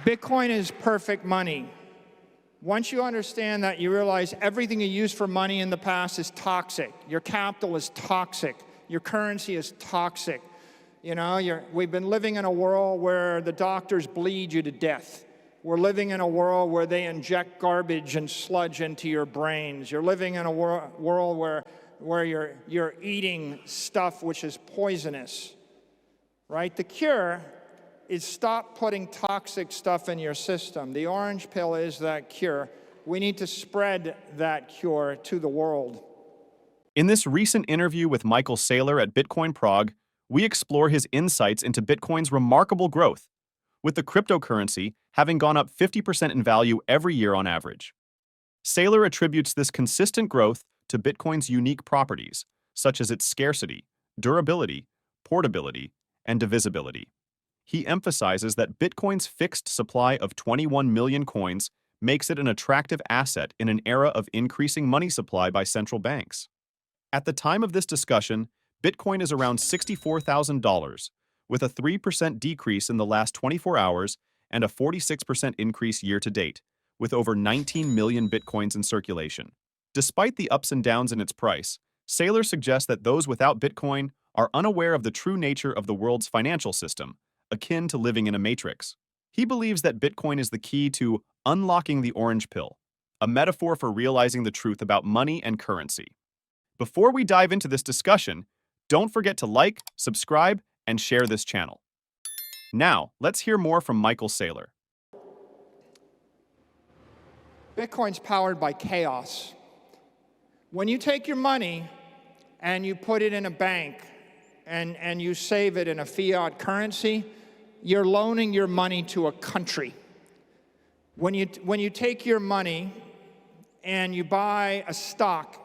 Bitcoin is perfect money. Once you understand that, you realize everything you used for money in the past is toxic. Your capital is toxic. Your currency is toxic. You know, we've been living in a world where the doctors bleed you to death. We're living in a world where they inject garbage and sludge into your brains. You're living in a world where you're eating stuff which is poisonous, right? The cure is stop putting toxic stuff in your system. The orange pill is that cure. We need to spread that cure to the world. In this recent interview with Michael Saylor at Bitcoin Prague, we explore his insights into Bitcoin's remarkable growth, with the cryptocurrency having gone up 50% in value every year on average. Saylor attributes this consistent growth to Bitcoin's unique properties, such as its scarcity, durability, portability, and divisibility. He emphasizes that Bitcoin's fixed supply of 21 million coins makes it an attractive asset in an era of increasing money supply by central banks. At the time of this discussion, Bitcoin is around $64,000, with a 3% decrease in the last 24 hours and a 46% increase year-to-date, with over 19 million Bitcoins in circulation. Despite the ups and downs in its price, Saylor suggests that those without Bitcoin are unaware of the true nature of the world's financial system, akin to living in a matrix. He believes that Bitcoin is the key to unlocking the orange pill, a metaphor for realizing the truth about money and currency. Before we dive into this discussion, don't forget to like, subscribe, and share this channel. Now, let's hear more from Michael Saylor. Bitcoin's powered by chaos. When you take your money and you put it in a bank and you save it in a fiat currency, you're loaning your money to a country. When you take your money and you buy a stock,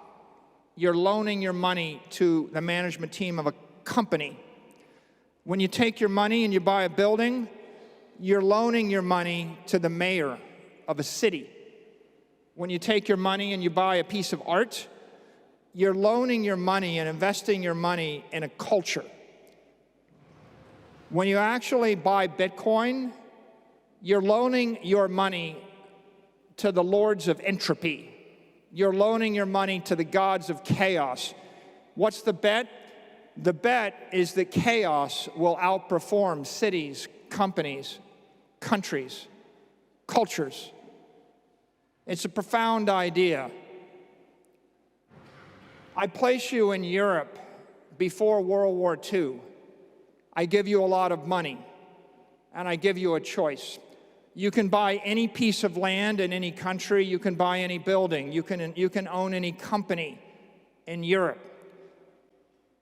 you're loaning your money to the management team of a company. When you take your money and you buy a building, you're loaning your money to the mayor of a city. When you take your money and you buy a piece of art, you're loaning your money and investing your money in a culture. When you actually buy Bitcoin, you're loaning your money to the lords of entropy. You're loaning your money to the gods of chaos. What's the bet? The bet is that chaos will outperform cities, companies, countries, cultures. It's a profound idea. I place you in Europe before World War II. I give you a lot of money, and I give you a choice. You can buy any piece of land in any country. You can buy any building. You can own any company in Europe.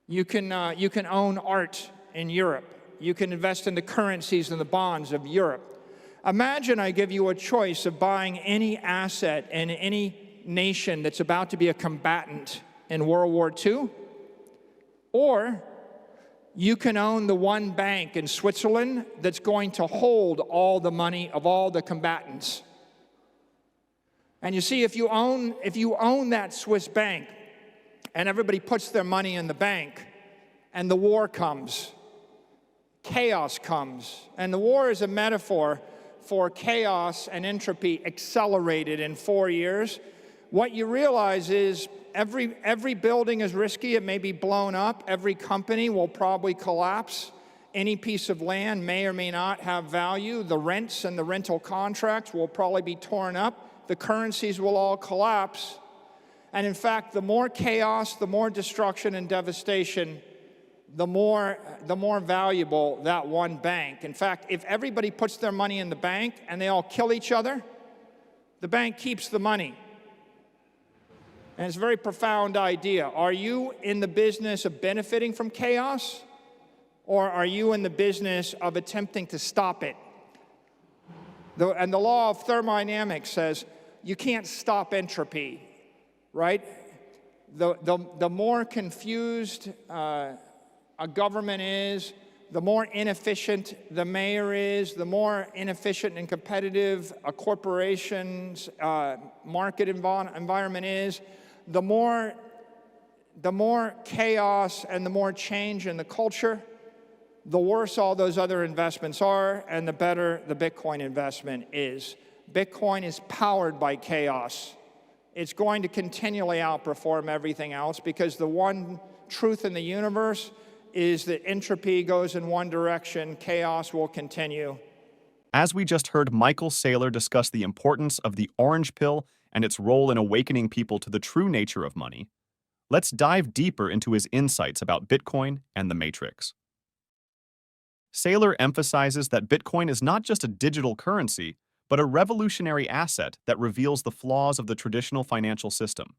You can own art in Europe. You can invest in the currencies and the bonds of Europe. Imagine I give you a choice of buying any asset in any nation that's about to be a combatant in World War II, or you can own the one bank in Switzerland that's going to hold all the money of all the combatants. And you see, if you own that Swiss bank and everybody puts their money in the bank and the war comes, chaos comes. And the war is a metaphor for chaos and entropy accelerated in 4 years. What you realize is every building is risky. It may be blown up. Every company will probably collapse. Any piece of land may or may not have value. The rents and the rental contracts will probably be torn up. The currencies will all collapse. And in fact, the more chaos, the more destruction and devastation, the more valuable that one bank. In fact, if everybody puts their money in the bank and they all kill each other, the bank keeps the money. And it's a very profound idea. Are you in the business of benefiting from chaos, or are you in the business of attempting to stop it? And the law of thermodynamics says you can't stop entropy, right? The more confused a government is, the more inefficient the mayor is, the more inefficient and competitive a corporation's market environment is, the more chaos and the more change in the culture, the worse all those other investments are, and the better the Bitcoin investment is. Bitcoin is powered by chaos. It's going to continually outperform everything else because the one truth in the universe is that entropy goes in one direction, chaos will continue. As we just heard Michael Saylor discuss the importance of the orange pill and its role in awakening people to the true nature of money, let's dive deeper into his insights about Bitcoin and the Matrix. Saylor emphasizes that Bitcoin is not just a digital currency, but a revolutionary asset that reveals the flaws of the traditional financial system.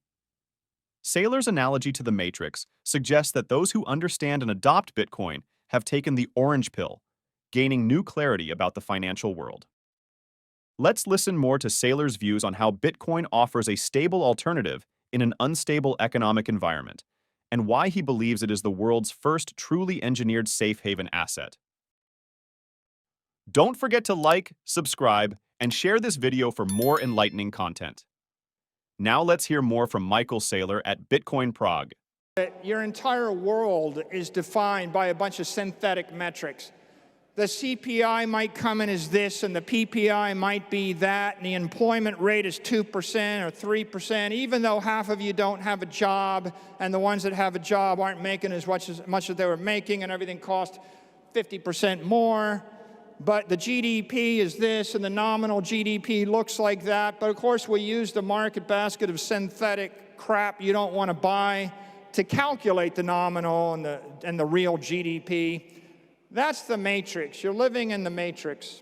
Saylor's analogy to the Matrix suggests that those who understand and adopt Bitcoin have taken the orange pill, gaining new clarity about the financial world. Let's listen more to Saylor's views on how Bitcoin offers a stable alternative in an unstable economic environment, and why he believes it is the world's first truly engineered safe haven asset. Don't forget to like, subscribe, and share this video for more enlightening content. Now let's hear more from Michael Saylor at Bitcoin Prague. Your entire world is defined by a bunch of synthetic metrics. The CPI might come in as this, and the PPI might be that, and the employment rate is 2% or 3%, even though half of you don't have a job, and the ones that have a job aren't making as much as they were making, and everything costs 50% more. But the GDP is this, and the nominal GDP looks like that. But of course, we use the market basket of synthetic crap you don't want to buy to calculate the nominal and the real GDP. That's the matrix. You're living in the matrix.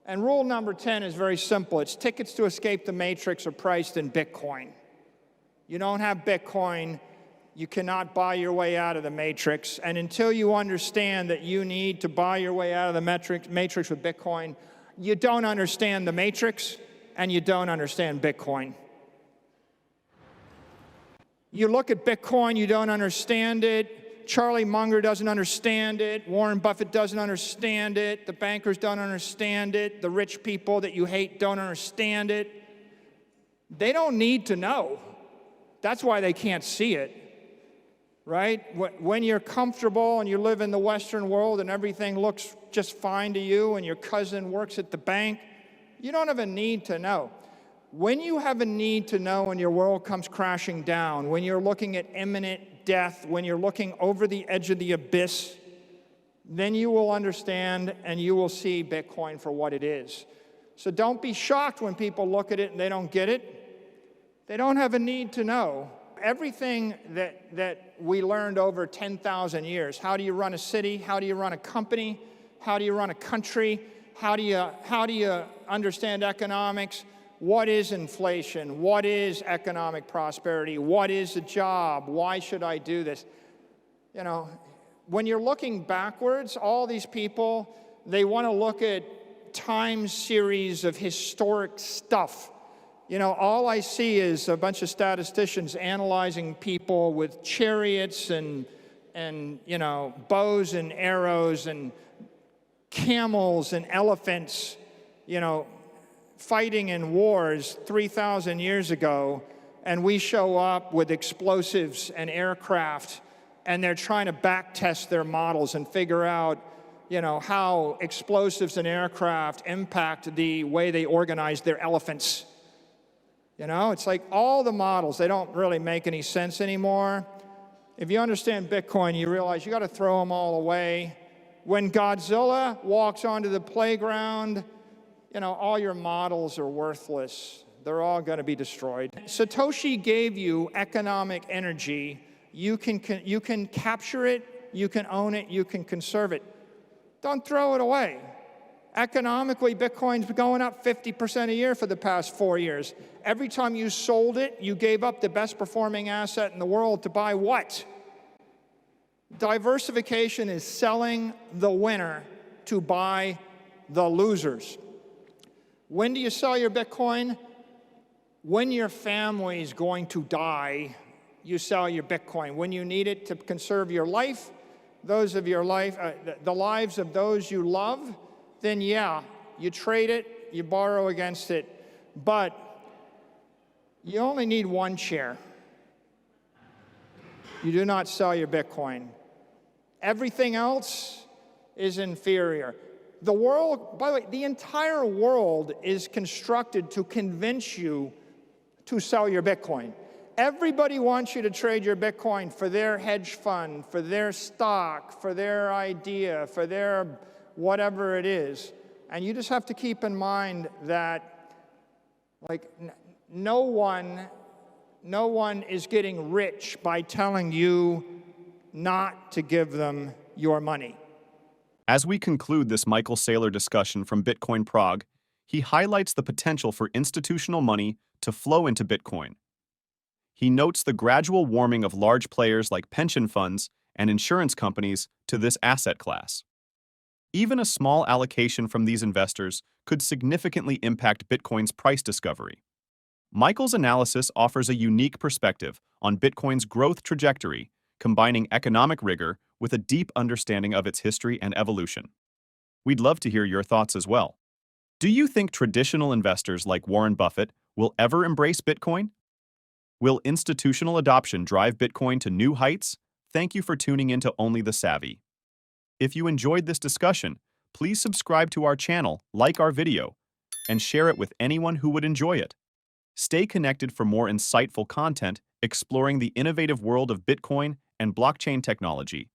And rule number 10 is very simple. It's tickets to escape the matrix are priced in Bitcoin. You don't have Bitcoin, you cannot buy your way out of the matrix. And until you understand that you need to buy your way out of the matrix with Bitcoin, you don't understand the matrix and you don't understand Bitcoin. You look at Bitcoin, you don't understand it. Charlie Munger doesn't understand it. Warren Buffett doesn't understand it. The bankers don't understand it. The rich people that you hate don't understand it. They don't need to know. That's why they can't see it. Right? When you're comfortable and you live in the Western world and everything looks just fine to you and your cousin works at the bank, you don't have a need to know. When you have a need to know and your world comes crashing down, when you're looking at imminent death, when you're looking over the edge of the abyss, then you will understand and you will see Bitcoin for what it is. So don't be shocked when people look at it and they don't get it. They don't have a need to know. Everything that we learned over 10,000 years, how do you run a city, how do you run a company, how do you run a country, how do you understand economics, what is inflation, what is economic prosperity, what is a job, why should I do this? You know, when you're looking backwards, all these people, they want to look at time series of historic stuff. You know, all I see is a bunch of statisticians analyzing people with chariots and you know, bows and arrows and camels and elephants, you know, fighting in wars 3,000 years ago, and we show up with explosives and aircraft, and they're trying to back test their models and figure out, you know, how explosives and aircraft impact the way they organize their elephants. You know, it's like all the models, they don't really make any sense anymore. If you understand Bitcoin, you realize you got to throw them all away. When Godzilla walks onto the playground, you know, all your models are worthless. They're all going to be destroyed. Satoshi gave you economic energy. You can capture it, you can own it, you can conserve it. Don't throw it away. Economically, Bitcoin's been going up 50% a year for the past 4 years. Every time you sold it, you gave up the best performing asset in the world to buy what? Diversification is selling the winner to buy the losers. When do you sell your Bitcoin? When your family's going to die, you sell your Bitcoin. When you need it to conserve your life, the lives of those you love, then yeah, you trade it, you borrow against it, but you only need one share. You do not sell your Bitcoin. Everything else is inferior. The world, by the way, the entire world is constructed to convince you to sell your Bitcoin. Everybody wants you to trade your Bitcoin for their hedge fund, for their stock, for their idea, for their whatever it is. And you just have to keep in mind that, like, no one is getting rich by telling you not to give them your money. As we conclude this Michael Saylor discussion from Bitcoin Prague, he highlights the potential for institutional money to flow into Bitcoin. He notes the gradual warming of large players like pension funds and insurance companies to this asset class. Even a small allocation from these investors could significantly impact Bitcoin's price discovery. Michael's analysis offers a unique perspective on Bitcoin's growth trajectory, combining economic rigor with a deep understanding of its history and evolution. We'd love to hear your thoughts as well. Do you think traditional investors like Warren Buffett will ever embrace Bitcoin? Will institutional adoption drive Bitcoin to new heights? Thank you for tuning into Only the Savvy. If you enjoyed this discussion, please subscribe to our channel, like our video, and share it with anyone who would enjoy it. Stay connected for more insightful content exploring the innovative world of Bitcoin and blockchain technology.